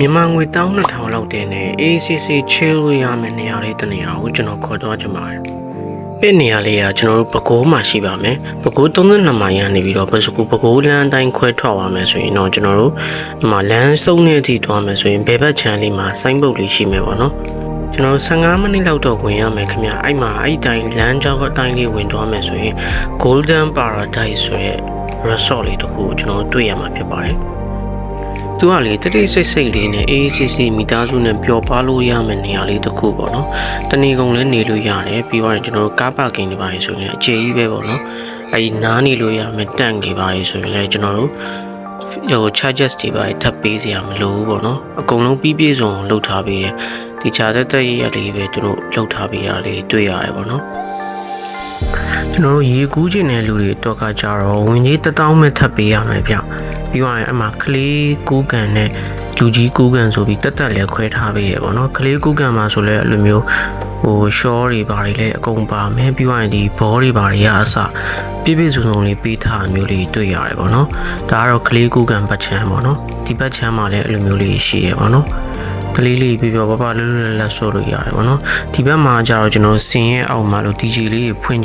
မြန်မာငွေ1200လောက်တင်နေ ACC ချဲလို့ရမယ့်နေရာလေးတနေရာကိုကျွန်တော်ခေါ်သွားကြပါမယ်။အဲ့နေရာလေးကကျွန်တော်တို့ပဲခူးမှာရှိပါမယ်။ပဲခူး32မိုင်ရနေပြီးတော့ပဲခူးလမ်းအတိုင်းခွဲထွက်သွားမယ်ဆိုရင်တော့ကျွန်တော်တို့ဒီမှာလမ်းစုံနေထိသွားမယ်ဆိုရင်ဘယ်ဘက်ခြမ်းလေးမှာဆိုင်းဘုတ်လေးရှိမယ်ပေါ့နော်။ကျွန်တော်15မိနစ်လောက်တော့ဝင်ရမယ်ခင်ဗျ။အဲ့မှာအဲ့တိုင်းလမ်းကြောင်းအတိုင်းလေးဝင်သွားမယ်ဆိုရင် Golden Paradise ဆိုတဲ့ resort လေးတစ်ခုကိုကျွန်တော်တွေ့ရမှာဖြစ်ပါတယ်။သူကလေတတိစိတ်စိတ်လေးနဲ့ ACC မိသားစုနဲ့ပျော်ပါလို့ရမယ့်နေရာလေးတစ်ခုပေါ့နော်တနေကုန်လည်းနေလို့ရတယ်ပြီးတော့ကျွန်တော်တို့ကားပါကင်တွေပါဆိုရင်အခြေကြီးပဲပေါ့နော်အဲဒီနားနေလို့ရမယ့်တန့်တွေပါဆိုရင်လည်းကျွန်တော်တို့charges တွေပါထပ်ပေးစရာမလိုဘူးပေါ့နော်အကုန်လုံးပြီးပြည့်စုံလုပ်ထားပေးတယ်ဒီချာတဲ့ရလေးပဲကျွန်တော်လုပ်ထားပေးတာလေးတွေ့ရတယ်ပေါ့နော်ကျွန်တော်တို့ရေကူးခြင်းတဲ့လူတွေတော့ကကြတော့ဝင်ကြီး1000မဲ့ထပ်ပေးရမယ်ဗျပြီးတော့အမှကလေးကူးကန်နဲ့လူကြီးကူးကန်ဆိုပြီးတက်လည်းခွဲထားပေးရပေါ့နော်ကလေးကူးကန်မှာဆိုလဲအဲ့လိုမျိုးရှောတွေဘာတွေလဲအကုန်ပါမယ်ပြီးတော့ဒီဘောတွေဘာတွေကအစပြည့်ပြည့်စုံစုံလေးပေးထားမျိုးလေးတွေ့ရတယ်ပေါ့နော်ဒါကတော့ကလေးကူးကန်ပတ်ချမ်းပေါ့နော်ဒီပတ်ချမ်းမှာလည်းအဲ့လိုမျိုးလေးရှိရပေါ့နော်ကလေးလေးပြပြပပလွတ်လွတ်လပ်ဆိုလို့ရတယ်ပေါ့နော်ဒီဘက်မှာကျတော့ကျွန်တော်စင်ရဲ့အောက်မှာလို့ DJ လေးဖွင့်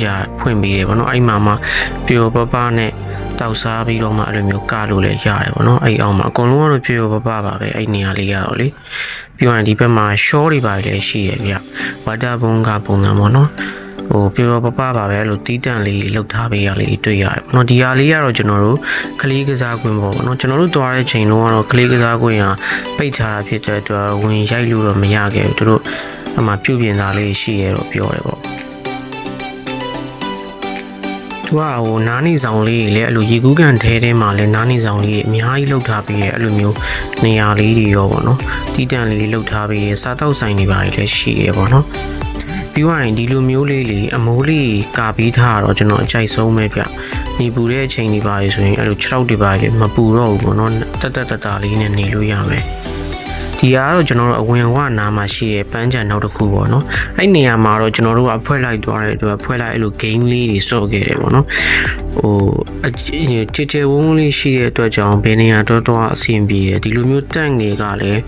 ပေးတယ်ပေါ့နော်အဲ့မှာပြပပနဲ့တောက်စားပြီးတော့မှအဲ့လိုမျိုးကားလို့လည်းရတယ်ပေါ့နော်အဲ့အောက်မှာအကုန်လုံးကတော့ပြပပပါပဲအဲ့နေရာလေးရတော့လေပြီးတော့ဒီဘက်မှာ short တွေပါလည်းရှိရဗျဝါတာဘုံကပုံစံပေါ့နော်ပြပပပါပဲအဲ့လိုတီးတန့်လေးလှုပ်ထားပေးရလေးတွေ့ရတယ်ပေါ့နော်ဒီဟာလေးကတော့ကျွန်တော်တို့ကလေးကစားကွင်းပေါ့နော်ကျွန်တော်တို့သွားတဲ့ချိန်လုံးကတော့ကလေးကစားကွင်းကပိတ်ထားတာဖြစ်တဲ့အတွက်ဝင်ရိုက်လို့တော့မရခဲ့ဘူးသူတို့အမှပြုပြင်သားလေးရှိရတော့ပြောတယ်ပေါ့သူကနားနေဆောင်လေးလည်းအဲ့လိုရေကူးကန်ထဲမှာလည်းနားနေဆောင်လေးအများကြီးလှုပ်ထားပြီးရဲ့အဲ့လိုမျိုးနေရာလေးတွေရောပေါ့နော်တီးတန့်လေးလှုပ်ထားပြီးရဲ့စားတောက်ဆိုင်တွေပါလည်းရှိရပေါ့နော်ပြီးတော့ဒီလိုမျိုးလေးအမိုးလေးကာပြီးထားတော့ကျွန်တော်အကြိုက်ဆုံးပဲဗျနေပူတဲ့အချိန်တွေပါဆိုရင်အဲ့လို6တွေပါလေမပူတော့ဘူးပေါ့နော်တက်တာလေးနဲ့နေလို့ရမယ်ဒီကတော့ကျွန်တော်တို့အဝင်ဝနာမှာရှိတဲ့ပန်းချံနောက်တစ်ခုပေါ့နော်အဲ့နေရာမှာတော့ကျွန်တော်တို့ကဖွဲ့လိုက်သွားတဲ့အတွက်ဖွဲ့လိုက်အဲ့လို game လေးတွေစော့ခဲ့တယ်ပေါ့နော်ချေဝုန်းလေးရှိတဲ့အတွက်ကြောင့်ဘယ်နေရာတော့အဆင်ပြေတယ်ဒီလိုမျိုးတန့်ငယ်ကလည်း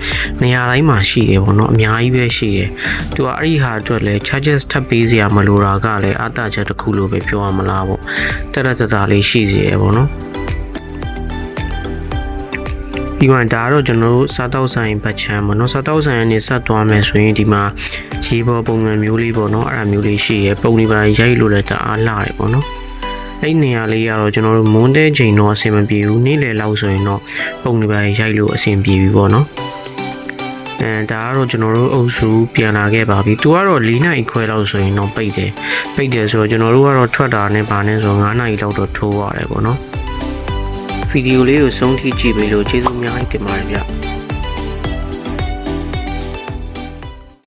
နေရာတိုင်းမှာရှိတယ်ပေါ့နော်အများကြီးပဲရှိတယ်သူကအဲ့ဒီဟာအတွက်လည်း charges ထပ်ပေးစရာမလိုတာကလည်းအတားချက်တစ်ခုလိုပဲပြောရမလားပေါ့တက်လေးရှိစေတယ်ပေါ့နော်ဒီမှာဒါတော့ကျွန်တော်တို့စားတောက်ဆိုင်ပတ်ချမ်းပေါ့နော်စားတောက်ဆိုင်ကနေဆက်သွားမယ်ဆိုရင်ဒီမှာရေပေါ်ပုံစံမျိုးလေးပေါ့နော်အဲ့ဒါမျိုးလေးရှိရပုံတွေပါရိုက်လို့လည်းတအားလှတယ်ပေါ့နော်အဲ့နေရာလေးကတော့ကျွန်တော်တို့မွန်းတဲ့ချိန်တော့အဆင်မပြေဘူးနေ့လယ်လောက်ဆိုရင်တော့ပုံတွေပါရိုက်လို့အဆင်ပြေပြီပေါ့နော်ဒါကတော့ကျွန်တော်တို့အုပ်စုပြန်လာခဲ့ပါပြီသူကတော့4နာရီခွဲလောက်ဆိုရင်တော့ပိတ်တယ်ဆိုတော့ကျွန်တော်တို့ကတော့ထွက်တာနဲ့ပါနဲ့ဆို9နာရီလောက်တော့ထိုးရတယ်ပေါ့နော်ဗီဒီယိုလေးကိုဆုံးထိကြည့်ပြီးလို့ကျေးဇူးအများကြီးတင်ပါတယ်ဗျ